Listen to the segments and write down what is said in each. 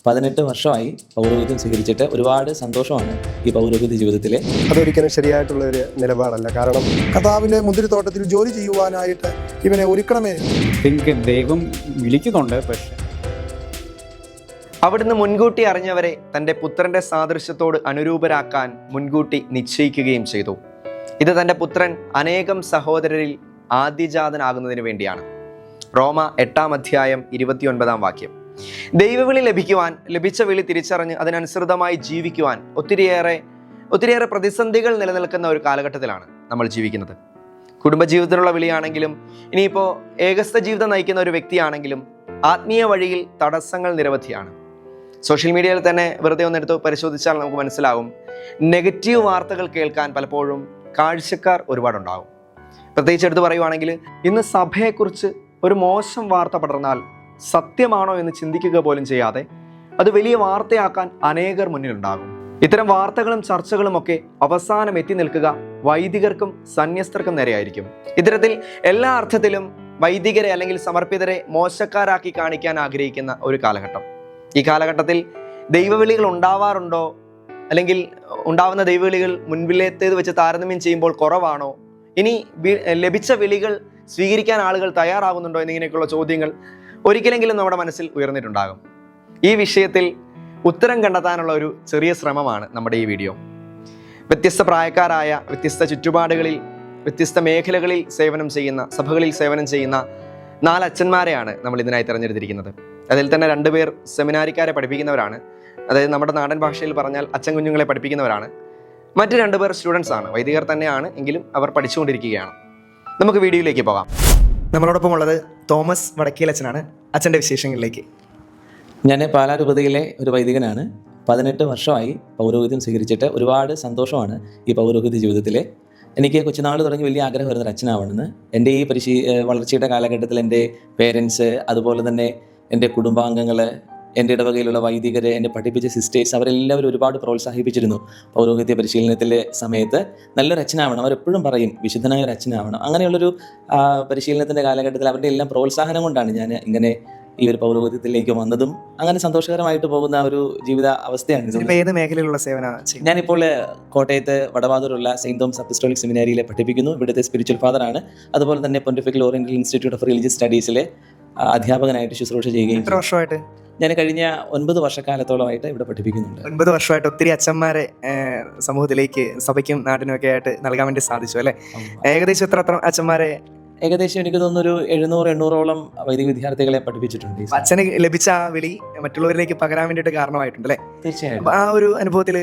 18 വർഷമായി പൗരോഹിത്യം സ്വീകരിച്ചിട്ട് ഒരുപാട് സന്തോഷമാണ് ഈ പൗരോഹിത്യ ജീവിതത്തിൽ. അതൊരിക്കലും ശരിയായിട്ടുള്ള ഒരു നിലപാടല്ല. കാരണം കർത്താവിന്റെ മുന്തിരിത്തോട്ടത്തിൽ ജോലി ചെയ്യുവാനായിട്ട് ഇവനെ ഒരുക്കണമേ. ദൈവം വിളിക്കുന്നുണ്ട്. പക്ഷേ അവിടുന്ന് മുൻകൂട്ടി അറിഞ്ഞവരെ തൻ്റെ പുത്രന്റെ സാദൃശ്യത്തോട് അനുരൂപരാക്കാൻ മുൻകൂട്ടി നിശ്ചയിക്കുകയും ചെയ്തു. ഇത് തൻ്റെ പുത്രൻ അനേകം സഹോദരരിൽ ആദ്യജാതനാകുന്നതിന് വേണ്ടിയാണ്. റോമ 8-ാം അധ്യായം 29-ാം വാക്യം. ദൈവവിളി ലഭിക്കുവാൻ, ലഭിച്ച വിളി തിരിച്ചറിഞ്ഞ് അതിനനുസൃതമായി ജീവിക്കുവാൻ ഒത്തിരിയേറെ പ്രതിസന്ധികൾ നിലനിൽക്കുന്ന ഒരു കാലഘട്ടത്തിലാണ് നമ്മൾ ജീവിക്കുന്നത്. കുടുംബജീവിതത്തിലുള്ള വിളിയാണെങ്കിലും, ഇനിയിപ്പോൾ ഏകസ്ഥ ജീവിതം നയിക്കുന്ന ഒരു വ്യക്തിയാണെങ്കിലും ആത്മീയ വഴിയിൽ തടസ്സങ്ങൾ നിരവധിയാണ്. സോഷ്യൽ മീഡിയയിൽ തന്നെ വെറുതെ ഒന്നെടുത്ത് പരിശോധിച്ചാൽ നമുക്ക് മനസ്സിലാവും, നെഗറ്റീവ് വാർത്തകൾ കേൾക്കാൻ പലപ്പോഴും കാഴ്ചക്കാർ ഒരുപാടുണ്ടാകും. പ്രത്യേകിച്ച് എടുത്ത് പറയുവാണെങ്കിൽ, ഇന്ന് സഭയെക്കുറിച്ച് ഒരു മോശം വാർത്ത പടർന്നാൽ സത്യമാണോ എന്ന് ചിന്തിക്കുക പോലും ചെയ്യാതെ അത് വലിയ വാർത്തയാക്കാൻ അനേകർ മുന്നിലുണ്ടാകും. ഇത്തരം വാർത്തകളും ചർച്ചകളും ഒക്കെ അവസാനം എത്തി നിൽക്കുക വൈദികർക്കും സന്യസ്തർക്കും നേരെയായിരിക്കും. ഇത്തരത്തിൽ എല്ലാ അർത്ഥത്തിലും വൈദികരെ അല്ലെങ്കിൽ സമർപ്പിതരെ മോശക്കാരാക്കി കാണിക്കാൻ ആഗ്രഹിക്കുന്ന ഒരു കാലഘട്ടം. ഈ കാലഘട്ടത്തിൽ ദൈവവിളികൾ ഉണ്ടാവാറുണ്ടോ, അല്ലെങ്കിൽ ഉണ്ടാവുന്ന ദൈവവിളികൾ മുൻപിലേത്തേത് വെച്ച് താരതമ്യം ചെയ്യുമ്പോൾ കുറവാണോ, ഇനി ലഭിച്ച വിളികൾ സ്വീകരിക്കാൻ ആളുകൾ തയ്യാറാകുന്നുണ്ടോ എന്നിങ്ങനെയൊക്കെയുള്ള ചോദ്യങ്ങൾ ഒരിക്കലെങ്കിലും നമ്മുടെ മനസ്സിൽ ഉയർന്നിട്ടുണ്ടാകും. ഈ വിഷയത്തിൽ ഉത്തരം കണ്ടെത്താനുള്ള ഒരു ചെറിയ ശ്രമമാണ് നമ്മുടെ ഈ വീഡിയോ. വ്യത്യസ്ത പ്രായക്കാരായ, വ്യത്യസ്ത ചുറ്റുപാടുകളിൽ, വ്യത്യസ്ത മേഖലകളിൽ സേവനം ചെയ്യുന്ന, സഭകളിൽ സേവനം ചെയ്യുന്ന 4 അച്ഛന്മാരെയാണ് നമ്മൾ ഇതിനായി തിരഞ്ഞെടുത്തിരിക്കുന്നത്. അതിൽ തന്നെ 2 പേർ സെമിനാരിക്കാരെ പഠിപ്പിക്കുന്നവരാണ്. അതായത് നമ്മുടെ നാടൻ ഭാഷയിൽ പറഞ്ഞാൽ അച്ഛൻ കുഞ്ഞുങ്ങളെ പഠിപ്പിക്കുന്നവരാണ്. മറ്റ് 2 പേർ സ്റ്റുഡൻസ് ആണ്, വൈദികർ തന്നെയാണ്, എങ്കിലും അവർ പഠിച്ചുകൊണ്ടിരിക്കുകയാണ്. നമുക്ക് വീഡിയോയിലേക്ക് പോകാം. നമ്മളോടൊപ്പം ഉള്ളത് തോമസ് വടക്കേലച്ഛനാണ്. അച്ഛൻ്റെ വിശേഷങ്ങളിലേക്ക്. ഞാൻ പാലാ രൂപതയിലെ ഒരു വൈദികനാണ്. 18 വർഷമായി പൗരോഹിത്യം സ്വീകരിച്ചിട്ട് ഒരുപാട് സന്തോഷമാണ് ഈ പൗരോഹിത്യ ജീവിതത്തിൽ. എനിക്ക് കൊച്ചുനാൾ തുടങ്ങി വലിയ ആഗ്രഹം വരുന്നൊരു അച്ഛനാവണമെന്ന്. എൻ്റെ ഈ വളർച്ചയുടെ കാലഘട്ടത്തിൽ എൻ്റെ പേരൻസ്, അതുപോലെ തന്നെ എൻ്റെ കുടുംബാംഗങ്ങൾ, എൻ്റെ ഇടവകയിലുള്ള വൈദികർ, എന്നെ പഠിപ്പിച്ച സിസ്റ്റേഴ്സ്, അവരെല്ലാവരും ഒരുപാട് പ്രോത്സാഹിപ്പിച്ചിരുന്നു. പൗരോഹിത്യ പരിശീലനത്തിൻ്റെ സമയത്ത് നല്ലൊരു അച്ഛനാവണം, അവരെപ്പോഴും പറയും വിശുദ്ധനായ ഒരു അച്ഛനാവണം. അങ്ങനെയുള്ളൊരു പരിശീലനത്തിൻ്റെ കാലഘട്ടത്തിൽ അവരുടെ എല്ലാം പ്രോത്സാഹനം കൊണ്ടാണ് ഞാൻ ഇങ്ങനെ ഈ ഒരു പൗരോഹിത്യത്തിലേക്ക് വന്നതും അങ്ങനെ സന്തോഷകരമായിട്ട് പോകുന്ന ഒരു ജീവിത അവസ്ഥയാണ്. ഏത് മേഖലയിലുള്ള സേവന? ഞാനിപ്പോൾ കോട്ടയത്ത് വടവാതൂരുള്ള സെയിൻറ് തോമസ് അപ്പസ്റ്റോളിക് സെമിനാരിയിൽ പഠിപ്പിക്കുന്നു. ഇവിടുത്തെ സ്പിരിച്വൽ ഫാദറാണ്. അതുപോലെ തന്നെ pontifical oriental institute of religious സ്റ്റഡീസിലെ അധ്യാപകനായിട്ട് ശുശ്രൂഷ ചെയ്യുകയും. എത്ര വർഷമായിട്ട്? ഞാൻ കഴിഞ്ഞ 9 വർഷക്കാലത്തോളമായിട്ട് ഇവിടെ പഠിപ്പിക്കുന്നുണ്ട്. 9 വർഷമായിട്ട് ഒത്തിരി അച്ഛന്മാരെ സമൂഹത്തിലേക്ക്, സഭയ്ക്കും നാട്ടിനും ഒക്കെ ആയിട്ട് നൽകാൻ വേണ്ടി സാധിച്ചു അല്ലേ? ഏകദേശം എത്ര അച്ഛന്മാരെ? ഏകദേശം എനിക്ക് തോന്നുന്നു ഒരു 700-800ഓളം വൈദിക വിദ്യാർത്ഥികളെ പഠിപ്പിച്ചിട്ടുണ്ട്. അച്ഛന് ലഭിച്ച ആ വിളി മറ്റുള്ളവരിലേക്ക് പകരാൻ വേണ്ടിയിട്ട് കാരണമായിട്ടുണ്ട് അല്ലേ? തീർച്ചയായിട്ടും. ആ ഒരു അനുഭവത്തിൽ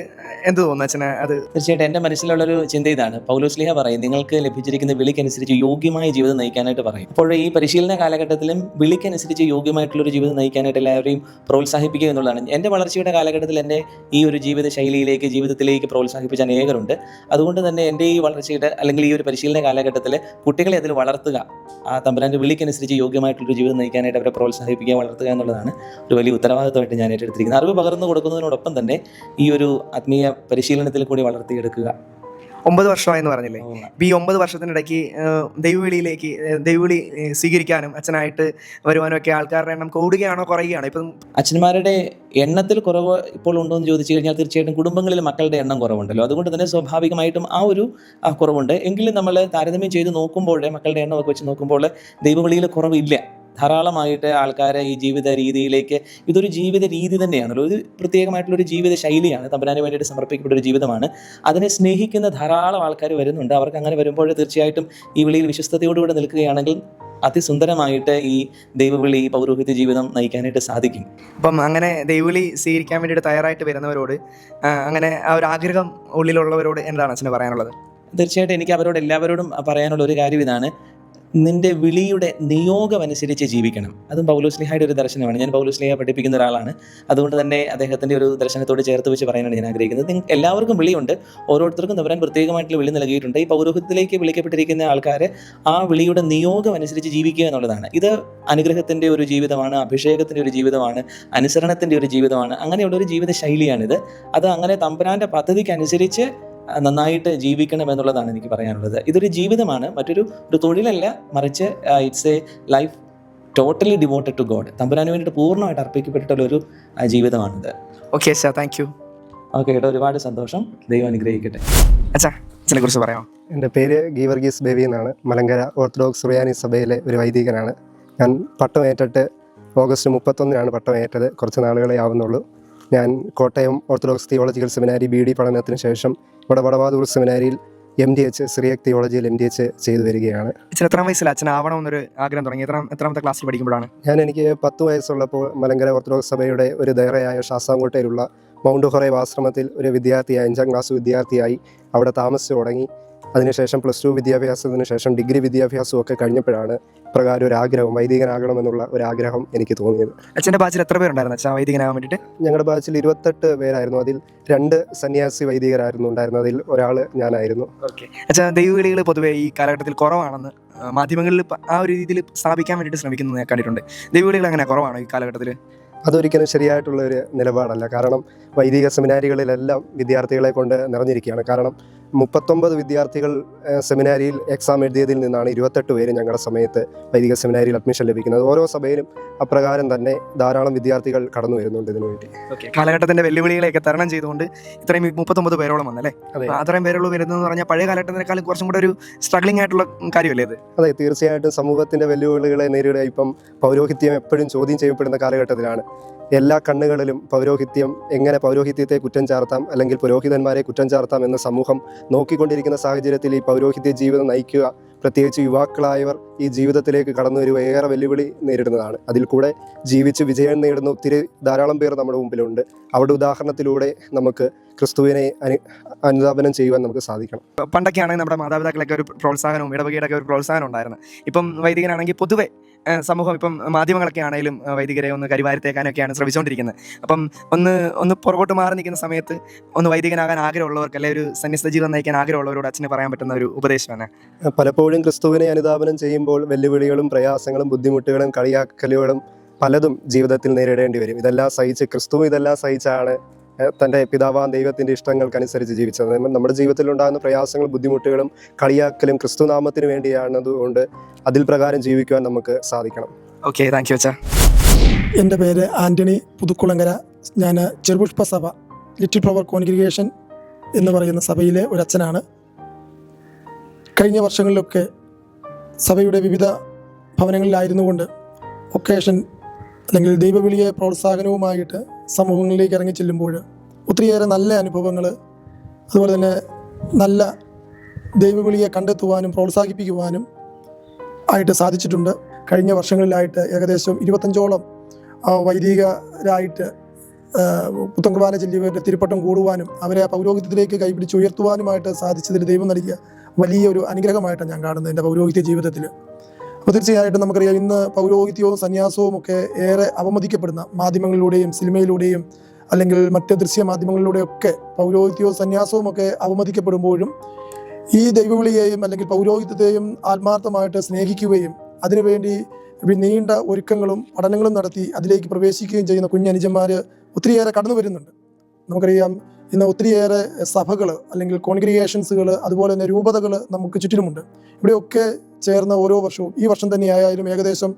എന്ത് തോന്നുന്നു അച്ഛന്? അത് തീർച്ചയായിട്ടും എൻ്റെ മനസ്സിലുള്ളൊരു ചിന്ത ഇതാണ്. പൗലോസ്ലീഹ പറയും, നിങ്ങൾക്ക് ലഭിച്ചിരിക്കുന്ന വിളിക്കനുസരിച്ച് യോഗ്യമായ ജീവിതം നയിക്കാനായിട്ട് പറയും. അപ്പോൾ ഈ പരിശീലന കാലഘട്ടത്തിലും വിളിക്കനുസരിച്ച് യോഗ്യമായിട്ടുള്ളൊരു ജീവിതം നയിക്കാനായിട്ട് എല്ലാവരെയും പ്രോത്സാഹിപ്പിക്കുക എന്നുള്ളതാണ്. എൻ്റെ വളർച്ചയുടെ കാലഘട്ടത്തിൽ എന്നെ ഈ ഒരു ജീവിത ശൈലിയിലേക്ക്, ജീവിതത്തിലേക്ക് പ്രോത്സാഹിപ്പിച്ച അനേകരുണ്ട്. അതുകൊണ്ട് തന്നെ എൻ്റെ ഈ വളർച്ചയുടെ അല്ലെങ്കിൽ ഈ ഒരു പരിശീലന കാലഘട്ടത്തിൽ കുട്ടികളെ അതിൽ വളർത്തുക, ആ തമ്പുരാൻ്റെ വിളിക്കനുസരിച്ച് യോഗ്യമായിട്ടുള്ളൊരു ജീവിതം നയിക്കാനായിട്ട് അവരെ പ്രോത്സാഹിപ്പിക്കുക, വളർത്തുക എന്നുള്ളതാണ് ഒരു വലിയ ഉത്തരവാദിത്വമായിട്ട് ഞാൻ ഏറ്റെടുത്തിരിക്കുന്നത്. അറിവ് പകർന്നു കൊടുക്കുന്നതിനോടൊപ്പം തന്നെ ഈ ഒരു ആത്മീയ പരിശീലനത്തിൽ കൂടി വളർത്തിയെടുക്കുക. 9 വർഷമായെന്ന് പറഞ്ഞില്ലേ? ഈ 9 വർഷത്തിനിടയ്ക്ക് ദൈവവിളി സ്വീകരിക്കാനും അച്ഛനായിട്ട് വരുവാനും ഒക്കെ ആൾക്കാരുടെ എണ്ണം കൂടുകയാണോ കുറയുകയാണോ? ഇപ്പം അച്ഛന്മാരുടെ എണ്ണത്തിൽ കുറവ് ഇപ്പോൾ ഉണ്ടോ എന്ന് ചോദിച്ചു കഴിഞ്ഞാൽ തീർച്ചയായിട്ടും കുടുംബങ്ങളിൽ മക്കളുടെ എണ്ണം കുറവുണ്ടല്ലോ. അതുകൊണ്ട് തന്നെ സ്വാഭാവികമായിട്ടും ആ ഒരു കുറവുണ്ട്. എങ്കിലും നമ്മൾ താരതമ്യം ചെയ്ത് നോക്കുമ്പോൾ, മക്കളുടെ എണ്ണമൊക്കെ വെച്ച് നോക്കുമ്പോൾ ദൈവവിളിയിൽ കുറവില്ല. ധാരാളമായിട്ട് ആൾക്കാരെ ഈ ജീവിത രീതിയിലേക്ക്, ഇതൊരു ജീവിത രീതി തന്നെയാണല്ലോ, ഒരു പ്രത്യേകമായിട്ടുള്ളൊരു ജീവിത ശൈലിയാണ്, തമ്പുരാന് വേണ്ടിയിട്ട് സമർപ്പിക്കപ്പെട്ട ഒരു ജീവിതമാണ്. അതിനെ സ്നേഹിക്കുന്ന ധാരാളം ആൾക്കാർ വരുന്നുണ്ട്. അവർക്ക് അങ്ങനെ വരുമ്പോൾ തീർച്ചയായിട്ടും ഈ വിളിയിൽ വിശ്വസ്തയോടുകൂടെ നിൽക്കുകയാണെങ്കിൽ അതിസുന്ദരമായിട്ട് ഈ ദൈവവിളി, ഈ പൗരോഹിത്യ ജീവിതം നയിക്കാനായിട്ട് സാധിക്കും. അപ്പം അങ്ങനെ ദൈവവിളി സ്വീകരിക്കാൻ വേണ്ടിയിട്ട് തയ്യാറായിട്ട് വരുന്നവരോട്, അങ്ങനെ ആ ഒരു ആഗ്രഹം ഉള്ളിലുള്ളവരോട് എന്താണ് അച്ഛന് പറയാനുള്ളത്? തീർച്ചയായിട്ടും എനിക്ക് അവരോട് എല്ലാവരോടും പറയാനുള്ള ഒരു കാര്യം ഇതാണ്. നിന്റെ വിളിയുടെ നിയോഗം അനുസരിച്ച് ജീവിക്കണം. അതും പൗലോസ്ലീഹയുടെ ഒരു ദർശനമാണ്. ഞാൻ പൗലോസ്ലീഹ പഠിപ്പിക്കുന്ന ഒരാളാണ്. അതുകൊണ്ട് തന്നെ അദ്ദേഹത്തിൻ്റെ ഒരു ദർശനത്തോട് ചേർത്ത് വെച്ച് പറയാനാണ് ഞാൻ ആഗ്രഹിക്കുന്നത്. എല്ലാവർക്കും വിളിയുണ്ട്, ഓരോരുത്തർക്കും തമ്പുരാൻ പ്രത്യേകമായിട്ടുള്ള വിളി നൽകിയിട്ടുണ്ട്. ഈ പൗരോഹിത്യത്തിലേക്ക് വിളിക്കപ്പെട്ടിരിക്കുന്ന ആൾക്കാർ ആ വിളിയുടെ നിയോഗം അനുസരിച്ച് ജീവിക്കുക എന്നുള്ളതാണ്. ഇത് അനുഗ്രഹത്തിൻ്റെ ഒരു ജീവിതമാണ്, അഭിഷേകത്തിൻ്റെ ഒരു ജീവിതമാണ്, അനുസരണത്തിൻ്റെ ഒരു ജീവിതമാണ്. അങ്ങനെയുള്ള ഒരു ജീവിത ശൈലിയാണിത്. അത് അങ്ങനെ തമ്പുരാൻ്റെ പദ്ധതിക്ക് അനുസരിച്ച് നന്നായിട്ട് ജീവിക്കണം എന്നുള്ളതാണ് എനിക്ക് പറയാനുള്ളത്. ഇതൊരു ജീവിതമാണ്, മറ്റൊരു തൊഴിലല്ല, മറിച്ച് it's a life totally devoted to God. തമ്പുരാന് വേണ്ടിയിട്ട് പൂർണ്ണമായിട്ട് അർപ്പിക്കപ്പെട്ടിട്ടുള്ളൊരു ജീവിതമാണിത്. ഓക്കെ അച്ഛാ, താങ്ക് യു. ഓക്കെ കേട്ടോ, ഒരുപാട് സന്തോഷം. ദൈവം അനുഗ്രഹിക്കട്ടെ. അച്ഛാ, അച്ഛനെ കുറിച്ച് പറയാമോ? എൻ്റെ പേര് ഗീവർഗീസ് ബേബി എന്നാണ്. മലങ്കര ഓർത്തഡോക്സ് സുറിയാനി സഭയിലെ ഒരു വൈദികനാണ്. ഞാൻ പട്ടമേറ്റിട്ട് ഓഗസ്റ്റ് 31 പട്ടമേറ്റത്. കുറച്ച് നാളുകളെ ആവുന്നുള്ളൂ. ഞാൻ കോട്ടയം ഓർത്തഡോക്സ് തിയോളജിക്കൽ സെമിനാരി BD പഠനത്തിന് ശേഷം ഇവിടെ വടവാതൂർ സെമിനാരിയിൽ MDH സിറിയക് തിയോളജിയിൽ MDH ചെയ്തു വരികയാണ്. അച്ഛൻ എത്രാം വയസ്സിൽ അച്ഛനാവണമെന്നൊരു ആഗ്രഹം തുടങ്ങി? എത്രാമത്തെ ക്ലാസ്സിൽ പഠിക്കുമ്പോഴാണ്? എനിക്ക് 10 വയസ്സുള്ളപ്പോൾ മലങ്കര ഓർത്തഡോക്സ് സഭയുടെ ഒരു ദയറയായ ശാസ്താംകോട്ടയിലുള്ള മൗണ്ട് ഹൊറൈവ് ആശ്രമത്തിൽ ഒരു വിദ്യാർത്ഥിയായി 5ാം ക്ലാസ് വിദ്യാർത്ഥിയായി അവിടെ താമസിച്ചു തുടങ്ങി. അതിനുശേഷം +2 വിദ്യാഭ്യാസത്തിന് ശേഷം ഡിഗ്രി വിദ്യാഭ്യാസവും ഒക്കെ കഴിഞ്ഞപ്പോഴാണ് പ്രകാരം ഒരു ആഗ്രഹം, വൈദികനാകണമെന്നുള്ള ഒരു ആഗ്രഹം എനിക്ക് തോന്നിയത്. അച്ഛൻ്റെ ബാച്ചിൽ എത്ര പേരുണ്ടായിരുന്നു അച്ഛാ വൈദികനാകാൻ വേണ്ടിയിട്ട്? ഞങ്ങളുടെ ബാച്ചിൽ 28 പേരായിരുന്നു. അതിൽ 2 സന്യാസി വൈദികരായിരുന്നു ഉണ്ടായിരുന്നത്. അതിൽ ഒരാൾ ഞാനായിരുന്നു. ഓക്കെ അച്ഛാ, ദൈവവിളികൾ പൊതുവേ ഈ കാലഘട്ടത്തിൽ കുറവാണെന്ന് മാധ്യമങ്ങളിൽ ആ ഒരു രീതിയിൽ സ്ഥാപിക്കാൻ വേണ്ടിയിട്ട് ശ്രമിക്കുന്നത് ഞാൻ കണ്ടിട്ടുണ്ട്. ദൈവവിളികൾ അങ്ങനെ കുറവാണോ ഈ കാലഘട്ടത്തിൽ? അതൊരിക്കലും ശരിയായിട്ടുള്ള ഒരു നിലപാടല്ല. കാരണം വൈദിക സെമിനാരികളിലെല്ലാം വിദ്യാർത്ഥികളെ കൊണ്ട് നിറഞ്ഞിരിക്കുകയാണ്. കാരണം 39 വിദ്യാർത്ഥികൾ സെമിനാരിയിൽ എക്സാം എഴുതിയതിൽ നിന്നാണ് 28 പേര് ഞങ്ങളുടെ സമയത്ത് വൈദിക സെമിനാരിയിൽ അഡ്മിഷൻ ലഭിക്കുന്നത്. ഓരോ സഭയിലും അപ്രകാരം തന്നെ ധാരാളം വിദ്യാർത്ഥികൾ കടന്നു വരുന്നുണ്ട് ഇതിനു വേണ്ടി. ഓക്കെ, കാലഘട്ടത്തിന്റെ വെല്ലുവിളികളെയൊക്കെ തരണം ചെയ്തുകൊണ്ട് ഇത്രയും 39 പേരോളം വന്നല്ലേ? അതെ, അത്രയും പേരോളം വരുന്നതെന്ന് പറഞ്ഞാൽ പഴയ കാലഘട്ടത്തിനേക്കാളും കുറച്ചും കൂടെ ഒരു സ്ട്രഗ്ലിംഗ് ആയിട്ടുള്ള കാര്യമല്ലേ ഇത്? അതെ, തീർച്ചയായിട്ടും സമൂഹത്തിന്റെ വെല്ലുവിളികളെ നേരിടുക. ഇപ്പം പൗരോഹിത്യം എപ്പോഴും ചോദ്യം ചെയ്യപ്പെടുന്ന കാലഘട്ടത്തിലാണ്. എല്ലാ കണ്ണുകളിലും പൗരോഹിത്യം, എങ്ങനെ പൗരോഹിത്യത്തെ കുറ്റം ചാർത്താം അല്ലെങ്കിൽ പുരോഹിതന്മാരെ കുറ്റം ചാർത്താം എന്ന് സമൂഹം നോക്കിക്കൊണ്ടിരിക്കുന്ന സാഹചര്യത്തിൽ ഈ പൗരോഹിത്യ ജീവിതം നയിക്കുക, പ്രത്യേകിച്ച് യുവാക്കളായവർ ഈ ജീവിതത്തിലേക്ക് കടന്നു വരിക ഏറെ വെല്ലുവിളി നേരിടുന്നതാണ്. അതിൽ കൂടെ ജീവിച്ച് വിജയം നേടുന്ന ധാരാളം പേർ നമ്മുടെ മുമ്പിലുണ്ട്. അവരുടെ ഉദാഹരണത്തിലൂടെ നമുക്ക് ക്രിസ്തുവിനെ അനുധാപനം ചെയ്യുവാൻ നമുക്ക് സാധിക്കണം. പണ്ടൊക്കെ ആണെങ്കിൽ നമ്മുടെ മാതാപിതാക്കളൊക്കെ ഒരു പ്രോത്സാഹനവും ഇടവകയുടെ ഒക്കെ ഒരു പ്രോത്സാഹനം ഉണ്ടായിരുന്നു. ഇപ്പം വൈദികനാണെങ്കിൽ പൊതുവെ സമൂഹം, ഇപ്പം മാധ്യമങ്ങളൊക്കെ ആണെങ്കിലും വൈദികരെ ഒന്ന് കരിവാരിത്തേക്കാനൊക്കെയാണ് ശ്രമിച്ചുകൊണ്ടിരിക്കുന്നത്. അപ്പം ഒന്ന് പുറകോട്ട് മാറി നിൽക്കുന്ന സമയത്ത് ഒന്ന് വൈദികനാകാൻ ആഗ്രഹമുള്ളവർക്ക്, അല്ലെങ്കിൽ ഒരു സന്യസ്ത ജീവിതം നയിക്കാൻ ആഗ്രഹമുള്ളവരോട് അച്ഛന് പറയാൻ പറ്റുന്ന ഒരു ഉപദേശമാണ്? പലപ്പോഴും ക്രിസ്തുവിനെ അനുധാപനം ചെയ്യുമ്പോൾ വെല്ലുവിളികളും പ്രയാസങ്ങളും ബുദ്ധിമുട്ടുകളും കളിയാക്കലുകളും പലതും ജീവിതത്തിൽ നേരിടേണ്ടി വരും. ഇതെല്ലാം സഹിച്ച് ക്രിസ്തു ഇതെല്ലാം സഹിച്ചാണ് തൻ്റെ പിതാവാൻ ദൈവത്തിൻ്റെ ഇഷ്ടങ്ങൾക്കനുസരിച്ച് ജീവിച്ചത്. നമ്മുടെ ജീവിതത്തിൽ ഉണ്ടാകുന്ന പ്രയാസങ്ങളും ബുദ്ധിമുട്ടുകളും കളിയാക്കലും ക്രിസ്തുനാമത്തിന് വേണ്ടിയാണതുകൊണ്ട് അതിൽ പ്രകാരം ജീവിക്കുവാൻ നമുക്ക് സാധിക്കണം. ഓക്കെ, താങ്ക് യു അച്ഛാ. എൻ്റെ പേര് ആൻ്റണി പുതുക്കുളങ്ങര. ഞാൻ ചെറുപുഷ്പ സഭ ലിറ്റിൽ ഫ്ലവർ കോൺഗ്രിഗേഷൻ എന്ന് പറയുന്ന സഭയിലെ ഒരു അച്ഛനാണ്. കഴിഞ്ഞ വർഷങ്ങളിലൊക്കെ സഭയുടെ വിവിധ ഭവനങ്ങളിലായിരുന്നുകൊണ്ട് ഒക്കേഷൻ അല്ലെങ്കിൽ ദൈവവിളിയെ പ്രോത്സാഹനവുമായിട്ട് സമൂഹങ്ങളിലേക്ക് ഇറങ്ങി ചെല്ലുമ്പോൾ ഒത്തിരിയേറെ നല്ല അനുഭവങ്ങൾ, അതുപോലെ തന്നെ നല്ല ദൈവവിളിയെ കണ്ടെത്തുവാനും പ്രോത്സാഹിപ്പിക്കുവാനും ആയിട്ട് സാധിച്ചിട്ടുണ്ട്. കഴിഞ്ഞ വർഷങ്ങളിലായിട്ട് ഏകദേശം 25ഓളം വൈദികരായിട്ട് പുത്തൻ കുർബാന ചൊല്ലിയവരുടെ തിരുപ്പട്ടം കൂടുവാനും അവരെ പൗരോഹിത്യത്തിലേക്ക് കൈപിടിച്ചുയർത്തുവാനുമായിട്ട് സാധിച്ചതിൽ ദൈവം നൽകിയ വലിയൊരു അനുഗ്രഹമായിട്ടാണ് ഞാൻ കാണുന്നത് എൻ്റെ പൗരോഹിത്യ ജീവിതത്തിൽ. അപ്പോൾ തീർച്ചയായിട്ടും നമുക്കറിയാം, ഇന്ന് പൗരോഹിത്യവും സന്യാസവും ഒക്കെ ഏറെ അവമതിക്കപ്പെടുന്ന മാധ്യമങ്ങളിലൂടെയും സിനിമയിലൂടെയും അല്ലെങ്കിൽ മറ്റ് ദൃശ്യ മാധ്യമങ്ങളിലൂടെയൊക്കെ പൗരോഹിത്യവും സന്യാസവും ഒക്കെ അവമതിക്കപ്പെടുമ്പോഴും ഈ ദൈവവിളിയെയും അല്ലെങ്കിൽ പൗരോഹിത്യത്തെയും ആത്മാർത്ഥമായിട്ട് സ്നേഹിക്കുകയും അതിനുവേണ്ടി നീണ്ട ഒരുക്കങ്ങളും പഠനങ്ങളും നടത്തി അതിലേക്ക് പ്രവേശിക്കുകയും ചെയ്യുന്ന കുഞ്ഞനുജന്മാർ ഒത്തിരിയേറെ കടന്നു വരുന്നുണ്ട്. നമുക്കറിയാം, ഇന്ന് ഒത്തിരിയേറെ സഭകൾ അല്ലെങ്കിൽ കോൺഗ്രിഗേഷൻസുകൾ, അതുപോലെ തന്നെ രൂപതകൾ നമുക്ക് ചുറ്റിനുമുണ്ട്. ഇവിടെയൊക്കെ ചേർന്ന ഓരോ വർഷവും, ഈ വർഷം തന്നെയായാലും ഏകദേശം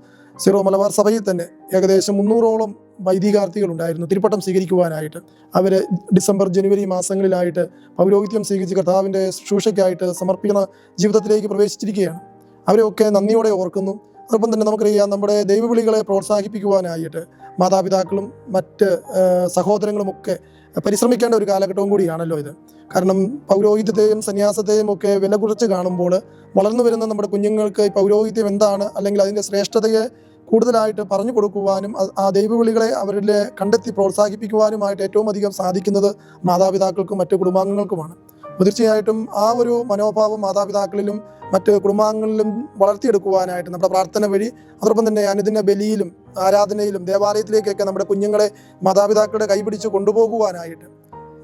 സിറോ മലബാർ സഭയിൽ തന്നെ ഏകദേശം 300ഓളം വൈദികാർത്ഥികളുണ്ടായിരുന്നു തിരുപ്പട്ടം സ്വീകരിക്കുവാനായിട്ട്. അവർ ഡിസംബർ ജനുവരി മാസങ്ങളിലായിട്ട് പൗരോഹിത്യം സ്വീകരിച്ച് കർത്താവിൻ്റെ ശുശ്രൂഷയ്ക്കായിട്ട് സമർപ്പിക്കുന്ന ജീവിതത്തിലേക്ക് പ്രവേശിച്ചിരിക്കുകയാണ്. അവരെയൊക്കെ നന്ദിയോടെ ഓർക്കുന്നു. അതോടൊപ്പം തന്നെ നമുക്കറിയാം, നമ്മുടെ ദൈവവിളികളെ പ്രോത്സാഹിപ്പിക്കുവാനായിട്ട് മാതാപിതാക്കളും മറ്റ് സഹോദരങ്ങളുമൊക്കെ പരിശ്രമിക്കേണ്ട ഒരു കാലഘട്ടവും കൂടിയാണല്ലോ ഇത്. കാരണം പൗരോഹിത്യത്തെയും സന്യാസത്തെയും ഒക്കെ വില കുറച്ച് കാണുമ്പോൾ വളർന്നു വരുന്ന നമ്മുടെ കുഞ്ഞുങ്ങൾക്ക് ഈ പൗരോഹിത്യം എന്താണ്, അല്ലെങ്കിൽ അതിൻ്റെ ശ്രേഷ്ഠതയെ കൂടുതലായിട്ട് പറഞ്ഞു കൊടുക്കുവാനും ആ ദൈവവിളികളെ അവരിലെ കണ്ടെത്തി പ്രോത്സാഹിപ്പിക്കുവാനുമായിട്ട് ഏറ്റവും അധികം സാധിക്കുന്നത് മാതാപിതാക്കൾക്കും മറ്റ് കുടുംബാംഗങ്ങൾക്കുമാണ്. തീർച്ചയായിട്ടും ആ ഒരു മനോഭാവം മാതാപിതാക്കളിലും മറ്റ് കുടുംബാംഗങ്ങളിലും വളർത്തിയെടുക്കുവാനായിട്ട് നമ്മുടെ പ്രാർത്ഥന വഴി, അതോടൊപ്പം തന്നെ അനുദിന ബലിയിലും ആരാധനയിലും ദേവാലയത്തിലേക്കൊക്കെ നമ്മുടെ കുഞ്ഞുങ്ങളെ മാതാപിതാക്കളുടെ കൈപിടിച്ച് കൊണ്ടുപോകുവാനായിട്ട്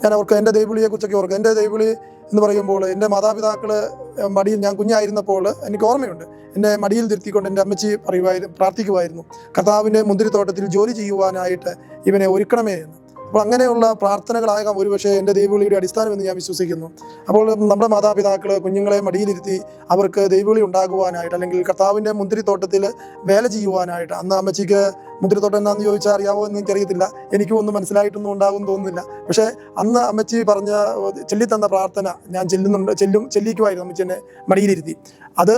ഞാൻ അവർക്ക് എൻ്റെ ദൈവവിളിയെക്കുറിച്ചൊക്കെ ഓർക്കും. എൻ്റെ ദൈവവിളി എന്ന് പറയുമ്പോൾ എൻ്റെ മാതാപിതാക്കൾ മടിയിൽ, ഞാൻ കുഞ്ഞായിരുന്നപ്പോൾ എനിക്ക് ഓർമ്മയുണ്ട്, എന്നെ മടിയിൽ തിരുത്തിക്കൊണ്ട് എൻ്റെ അമ്മച്ചി പ്രാർത്ഥിക്കുമായിരുന്നു, കർത്താവിൻ്റെ മുന്തിരിത്തോട്ടത്തിൽ ജോലി ചെയ്യുവാനായിട്ട് ഇവനെ ഒരുക്കണമേ എന്ന്. അപ്പോൾ അങ്ങനെയുള്ള പ്രാർത്ഥനകളാകാം ഒരുപക്ഷെ എൻ്റെ ദൈവവിളിയുടെ അടിസ്ഥാനമെന്ന് ഞാൻ വിശ്വസിക്കുന്നു. അപ്പോൾ നമ്മുടെ മാതാപിതാക്കൾ കുഞ്ഞുങ്ങളെ മടിയിലിരുത്തി അവർക്ക് ദൈവവിളി ഉണ്ടാകുവാനായിട്ട്, അല്ലെങ്കിൽ കർത്താവിൻ്റെ മുന്തിരിത്തോട്ടത്തിൽ വേല ചെയ്യുവാനായിട്ട്, അന്ന് അമ്മച്ചിക്ക് മുന്തിരിത്തോട്ടം എന്നാന്ന് ചോദിച്ചാൽ അറിയാമോ എന്ന് എനിക്കറിയത്തില്ല, എനിക്കും ഒന്നും മനസ്സിലായിട്ടൊന്നും ഉണ്ടാകുമെന്ന് തോന്നുന്നില്ല. പക്ഷേ അന്ന് അമ്മച്ചി പറഞ്ഞ ചൊല്ലിത്തന്ന പ്രാർത്ഥന ഞാൻ ചെല്ലിക്കുമായിരുന്നു. അമ്മച്ചി എന്നെ മടിയിലിരുത്തി അത്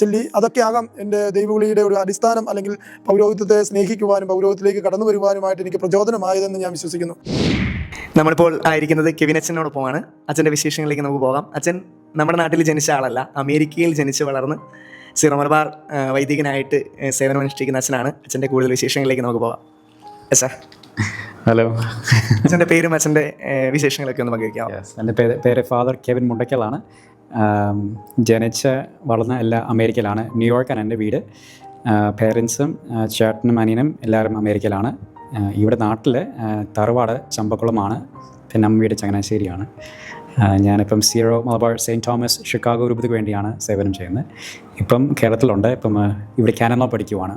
ചൊല്ലി. അതൊക്കെ ആകാം എൻ്റെ ദൈവവിളിയുടെ ഒരു അടിസ്ഥാനം, അല്ലെങ്കിൽ പൗരോഹിത്യത്തെ സ്നേഹിക്കുവാനും പൗരോഹിത്യത്തിലേക്ക് കടന്നു വരുവാനുമായിട്ട് എനിക്ക് പ്രചോദനമായതെന്ന് ഞാൻ വിശ്വസിക്കുന്നു. നമ്മളിപ്പോൾ ആയിരിക്കുന്നത് കെവിൻ അച്ഛനോടൊപ്പമാണ്. അച്ഛൻ്റെ വിശേഷങ്ങളിലേക്ക് നമുക്ക് പോകാം. അച്ഛൻ നമ്മുടെ നാട്ടിൽ ജനിച്ച ആളല്ല, അമേരിക്കയിൽ ജനിച്ച് വളർന്ന് സീറോ മലബാർ വൈദികനായിട്ട് സേവനമനുഷ്ഠിക്കുന്ന അച്ഛനാണ്. അച്ഛൻ്റെ കൂടുതൽ വിശേഷങ്ങളിലേക്ക് നമുക്ക് പോകാം. Sir, hello. അച്ഛൻ്റെ പേരും അച്ഛൻ്റെ വിശേഷങ്ങളൊക്കെ ഒന്ന് പങ്കുവയ്ക്കാം. എൻ്റെ പേര് ഫാദർ കെവിൻ മുണ്ടയ്ക്കലാണ്. ജനിച്ച് വളർന്ന എല്ലാ അമേരിക്കയിലാണ്. ന്യൂയോർക്കാണ് എൻ്റെ വീട്. പേരൻസും ചേട്ടനും അനിയനും എല്ലാവരും അമേരിക്കയിലാണ്. ഇവിടെ നാട്ടിൽ തറവാട് ചമ്പക്കുളമാണ്, പിന്നെ അമ്മ വീട് ചങ്ങനാശ്ശേരിയാണ്. ഞാനിപ്പം Syro Malabar Saint Thomas Chicago രൂപതയ്ക്ക് വേണ്ടിയാണ് സേവനം ചെയ്യുന്നത്. ഇപ്പം കേരളത്തിലുണ്ട്. ഇപ്പം ഇവിടെ കാനഡ പഠിക്കുവാണ്.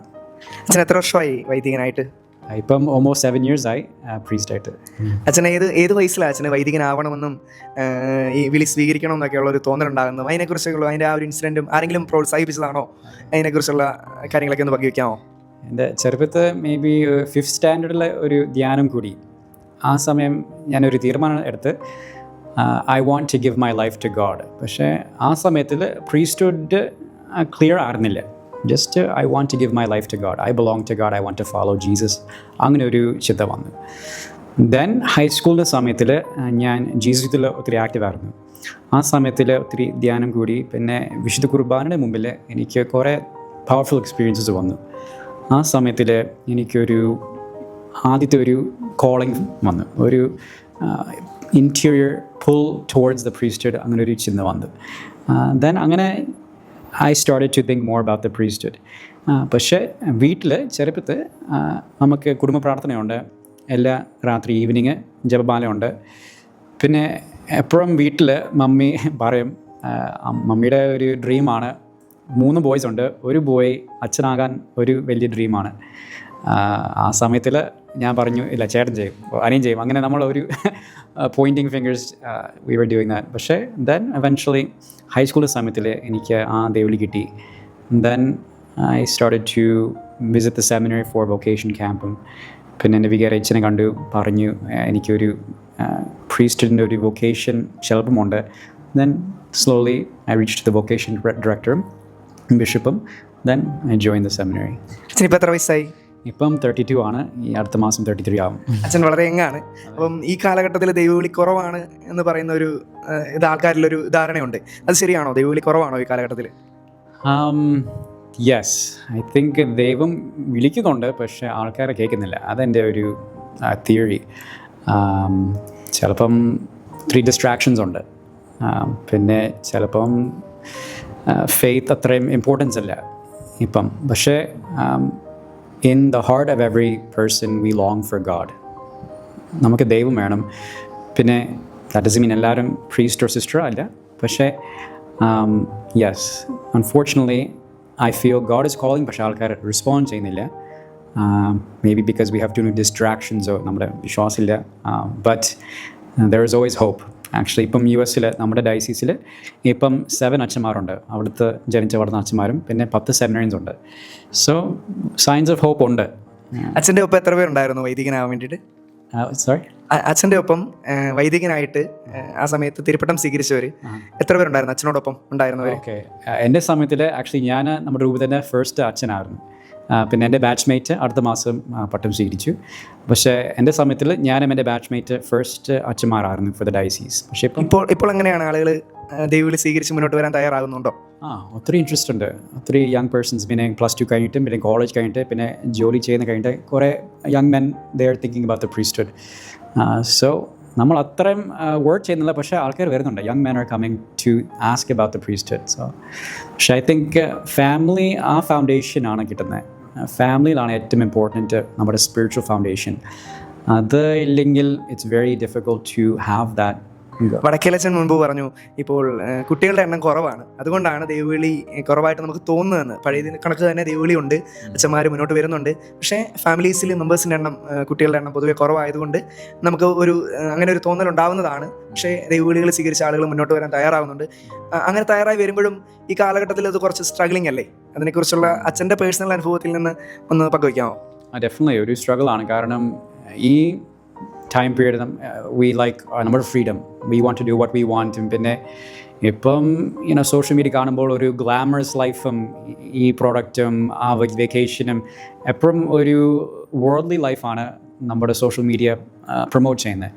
അച്ഛൻ എത്ര വർഷമായി വൈദികനായിട്ട്? ഇപ്പം ഓൾമോസ്റ്റ് 7 years ആയി പ്രീസ്റ്റായിട്ട്. അച്ഛൻ ഏത് വയസ്സിലാണ് അച്ഛന് വൈദികനാവണമെന്നും ഈ വിളി സ്വീകരിക്കണമെന്നൊക്കെയുള്ള ഒരു തോന്നലുണ്ടാകുന്നു? അതിനെക്കുറിച്ചുള്ള അതിൻ്റെ ആ ഒരു ഇൻസിഡൻറ്റും ആരെങ്കിലും പ്രോത്സാഹിപ്പിച്ചതാണോ? അതിനെക്കുറിച്ചുള്ള കാര്യങ്ങളൊക്കെ ഒന്ന് പങ്കുവയ്ക്കാമോ? എൻ്റെ ചെറുപ്പത്ത് മേ ബി 5th സ്റ്റാൻഡേർഡിലെ ഒരു ധ്യാനം കൂടി. ആ സമയം ഞാനൊരു തീരുമാനം എടുത്ത് I want to give my life to God. പക്ഷേ ആ സമയത്തിൽ പ്രീസ്റ്റ്ഹുഡ് ക്ലിയർ ആയിരുന്നില്ല. Just I want to give my life to God, I belong to God, I want to follow Jesus. അങ്ങനെ ഒരു ചിന്ത വന്നു. ദെൻ ഹൈസ്കൂളിൻ്റെ സമയത്തിൽ ഞാൻ ജീസസിൽ ഒത്തിരി ആക്റ്റീവായിരുന്നു. ആ സമയത്തിൽ ഒത്തിരി ധ്യാനം കൂടി. പിന്നെ വിശുദ്ധ കുർബാനയുടെ മുമ്പിൽ എനിക്ക് കുറേ പവർഫുൾ എക്സ്പീരിയൻസസ് വന്നു. ആ സമയത്തിൽ എനിക്കൊരു ആദ്യത്തെ ഒരു കോളിംഗ് വന്നു, ഒരു interior pull towards the priesthood, അങ്ങനെ ഒരു ചിന്ത വന്നു. ദെൻ അങ്ങനെ I started to think more about the priesthood. പക്ഷേ വീട്ടിൽ ചെറുപ്പത്ത് നമുക്ക് കുടുംബ പ്രാർത്ഥനയുണ്ട്, എല്ലാ രാത്രി ഈവനിങ് ജപമാലയുണ്ട്. പിന്നെ എപ്പോഴും വീട്ടിൽ മമ്മി പറയും, മമ്മിയുടെ ഒരു ഡ്രീമാണ്, 3 ബോയ്സ് ഉണ്ട്, ഒരു ബോയ് അച്ഛനാകാൻ ഒരു വലിയ ഡ്രീമാണ്. ആ സമയത്തിൽ ഞാൻ പറഞ്ഞു ഇല്ല, ചേട്ടൻ ചെയ്യും, അനിയൻ ചെയ്യും. അങ്ങനെ നമ്മൾ ഒരു pointing fingers we were doing that. പക്ഷേ ദെൻ എവൻച്വലി ഹൈസ്കൂൾ സമയത്തിൽ എനിക്ക് ആ ദൈവവിളി കിട്ടി. Then I started to visit the seminary for vocation ക്യാമ്പും. പിന്നെ എൻ്റെ വികാരി അച്ഛനെ കണ്ടു, പറഞ്ഞു എനിക്കൊരു പ്രീസ്റ്റ്ഹുഡിൻ്റെ ഒരു വൊക്കേഷൻ ശില്പമുണ്ട്. Then slowly I reached the vocation ഡയറക്ടറും ബിഷപ്പും. Then I join the seminary. അച്ഛൻ ഇപ്പോൾ എത്ര വയസ്സായി? ഇപ്പം 32 ആണ്. ഈ അടുത്ത മാസം 33 ആവും. അച്ഛൻ വളരെ യങ്ങാണ്. അപ്പം ഈ കാലഘട്ടത്തിൽ ദൈവവിളി കുറവാണ് എന്ന് പറയുന്ന ഒരു ആൾക്കാരിലൊരു ധാരണയുണ്ട്. അത് ശരിയാണോ? ദൈവവിളി കുറവാണോ ഈ കാലഘട്ടത്തിൽ? യെസ്, ഐ തിങ്ക് ദൈവം വിളിക്കുന്നുണ്ട്, പക്ഷേ ആൾക്കാരെ കേൾക്കുന്നില്ല. അതെൻ്റെ ഒരു തിയറി. ചിലപ്പം 3 ഡിസ്ട്രാക്ഷൻസ് ഉണ്ട്. പിന്നെ ചിലപ്പം ഫെയ്ത്ത് അത്രയും ഇമ്പോർട്ടൻസ് അല്ല ഇപ്പം. പക്ഷേ in the heart of every person we long for God. നമുക്ക് ദൈവം വേണം. പിന്നെ that doesn't mean എല്ലാവരും priest or sister അല്ല. പക്ഷേ yes, unfortunately I feel God is calling, പക്ഷേ ആൾക്കാർ റെസ്പോണ്ട് ചെയ്യുന്നില്ല. Maybe because we have too many distractions, or നമ്മുടെ വിശ്വാസമില്ല. But there is always hope. Actually ഇപ്പം US നമ്മുടെ ഡയസീസിൽ ഇപ്പം 7 അച്ഛന്മാരുണ്ട്. അവിടുത്തെ ജനിച്ച് വളർന്ന അച്ഛന്മാരും പിന്നെ 10 സെമിനറീസ് ഉണ്ട്. സോ സൈൻസ് ഓഫ് ഹോപ്പ് ഉണ്ട്. അച്ഛൻ്റെ ഒപ്പം എത്ര പേരുണ്ടായിരുന്നു വൈദികനാവാൻ വേണ്ടിയിട്ട്? സോറി, അച്ഛൻ്റെ ഒപ്പം വൈദികനായിട്ട് ആ സമയത്ത് തിരുപ്പട്ടം സ്വീകരിച്ചവർ എത്ര പേരുണ്ടായിരുന്നു അച്ഛനോടൊപ്പം ഉണ്ടായിരുന്നവർ? ഓക്കെ, എൻ്റെ സമയത്തിൽ ആക്ച്വലി ഞാൻ നമ്മുടെ രൂപതൻ്റെ ഫസ്റ്റ് അച്ഛനായിരുന്നു. പിന്നെ എൻ്റെ ബാച്ച്മേറ്റ് അടുത്ത മാസം പട്ടം സ്വീകരിച്ചു. പക്ഷേ എൻ്റെ സമയത്തിൽ ഞാനും എൻ്റെ ബാച്ച്മേറ്റ് ഫസ്റ്റ് അച്ഛന്മാരായിരുന്നു ഫോർ ദ ഡയസീസ്. പക്ഷേ ഇപ്പോൾ എങ്ങനെയാണ് ആളുകൾ ദൈവവിളി സ്വീകരിച്ച് മുന്നോട്ട് വരാൻ തയ്യാറാകുന്നുണ്ടോ? ഒത്തിരി ഇൻട്രസ്റ്റ് ഉണ്ട്. ഒത്തിരി യങ് പേഴ്സൺസ്, പിന്നെ +2 കഴിഞ്ഞിട്ടും പിന്നെ കോളേജ് കഴിഞ്ഞിട്ട് പിന്നെ ജോലി ചെയ്യുന്ന കഴിഞ്ഞിട്ട് കുറേ young men they are thinking about the priesthood. So നമ്മൾ അത്രയും വർക്ക് ചെയ്യുന്നില്ല, പക്ഷേ ആൾക്കാർ വരുന്നുണ്ട്. Young men are coming to ask about the priesthood. So പക്ഷേ ഐ തിങ്ക് ഫാമിലി ആ ഫൗണ്ടേഷനാണ് കിട്ടുന്നത്. ഫാമിലിയിലാണ് ഏറ്റവും ഇമ്പോർട്ടൻറ്റ് നമ്മുടെ സ്പിരിച്വൽ ഫൗണ്ടേഷൻ. അത് ഇല്ലെങ്കിൽ it's very difficult to have that വടക്കേലച്ചൻ മുൻപ് പറഞ്ഞു ഇപ്പോൾ കുട്ടികളുടെ എണ്ണം കുറവാണ്, അതുകൊണ്ടാണ് ദൈവവിളി കുറവായിട്ട് നമുക്ക് തോന്നുന്നതെന്ന്. പഴയ കണക്ക് തന്നെ ദൈവവിളി ഉണ്ട്, അച്ഛന്മാർ മുന്നോട്ട് വരുന്നുണ്ട്. പക്ഷേ ഫാമിലീസിൽ മെമ്പേഴ്സിൻ്റെ എണ്ണം, കുട്ടികളുടെ എണ്ണം പൊതുവെ കുറവായതുകൊണ്ട് നമുക്ക് അങ്ങനെ ഒരു തോന്നൽ ഉണ്ടാവുന്നതാണ്. പക്ഷേ ദൈവവിളികൾ സ്വീകരിച്ച ആളുകൾ മുന്നോട്ട് വരാൻ തയ്യാറാവുന്നുണ്ട്. അങ്ങനെ തയ്യാറായി വരുമ്പോഴും ഈ കാലഘട്ടത്തിൽ അത് കുറച്ച് സ്ട്രഗ്ലിംഗ് അല്ലേ? അതിനെക്കുറിച്ചുള്ള അച്ഛൻ്റെ പേഴ്സണൽ അനുഭവത്തിൽ നിന്ന് ഒന്ന് പങ്കുവയ്ക്കാമോ? ഡെഫിനറ്റ്ലി ഒരു സ്ട്രഗിൾ ആണ്. കാരണം ഈ ടൈം പീരീഡ് നമ്മുടെ freedom, we want to do what we want. പിന്നെ ഇപ്പം സോഷ്യൽ മീഡിയ കാണുമ്പോൾ ഒരു ഗ്ലാമറസ് ലൈഫും ഈ പ്രോഡക്റ്റും ആ വെക്കേഷനും എപ്പോഴും ഒരു വേൾഡ്ലി ലൈഫാണ് നമ്മുടെ സോഷ്യൽ മീഡിയ പ്രൊമോട്ട് ചെയ്യുന്നത്.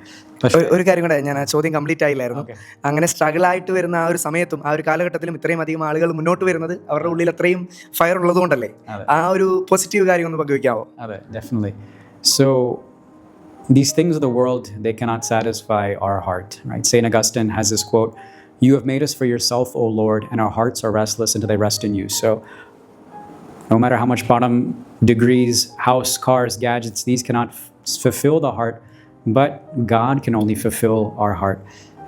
ഒരു കാര്യം കൂടെ, ഞാൻ ആ ചോദ്യം കംപ്ലീറ്റ് ആയില്ലായിരുന്നു. അങ്ങനെ സ്ട്രഗിൾ ആയിട്ട് വരുന്ന ആ ഒരു സമയത്തും ആ ഒരു കാലഘട്ടത്തിലും ഇത്രയും അധികം ആളുകൾ മുന്നോട്ട് വരുന്നത് അവരുടെ ഉള്ളിൽ അത്രയും ഫയർ ഉള്ളത് കൊണ്ടല്ലേ? ആ ഒരു പോസിറ്റീവ് കാര്യം ഒന്ന് പങ്കുവയ്ക്കാവോ? അതെ, definitely. So these things of the world, they cannot satisfy our heart, right? Saint Augustine has this quote, "You have made us for yourself, O Lord, and our hearts are restless until they rest in you." So no matter how much bottom, degrees, house, cars, gadgets, these cannot fulfill the heart, but God can only fulfill our heart.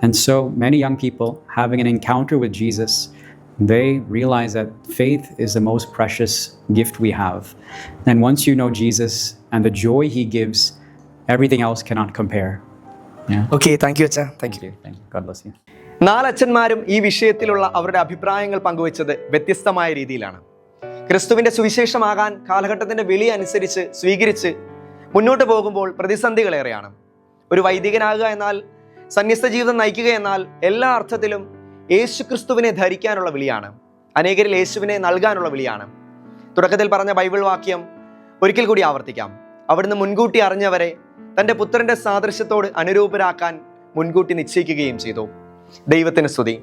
And so many young people having an encounter with Jesus, they realize that faith is the most precious gift we have. And once you know Jesus and the joy he gives, everything else cannot compare. Okay, thank you അച്ഛാ. Thank you. God bless you. 4 അച്ഛന്മാരും ഈ വിഷയത്തിലുള്ള അവരുടെ അഭിപ്രായങ്ങൾ പങ്കുവച്ചത് വ്യത്യസ്തമായ രീതിയിലാണ്. ക്രിസ്തുവിൻ്റെ സുവിശേഷമാകാൻ കാലഘട്ടത്തിൻ്റെ വിളി അനുസരിച്ച് സ്വീകരിച്ച് മുന്നോട്ട് പോകുമ്പോൾ പ്രതിസന്ധികളേറെയാണ്. ഒരു വൈദികനാകുക എന്നാൽ, സന്യസ്ത ജീവിതം നയിക്കുക എന്നാൽ എല്ലാ അർത്ഥത്തിലും യേശു ക്രിസ്തുവിനെ ധരിക്കാനുള്ള വിളിയാണ്. അനേകരിൽ യേശുവിനെ നൽകാനുള്ള വിളിയാണ്. തുടക്കത്തിൽ പറഞ്ഞ ബൈബിൾ വാക്യം ഒരിക്കൽ കൂടി ആവർത്തിക്കാം. അവിടുന്ന് മുൻകൂട്ടി അറിഞ്ഞവരെ തൻ്റെ പുത്രൻ്റെ സാദൃശ്യത്തോട് അനുരൂപരാക്കാൻ മുൻകൂട്ടി നിശ്ചയിക്കുകയും ചെയ്തു. ദൈവത്തിന് സ്തുതി.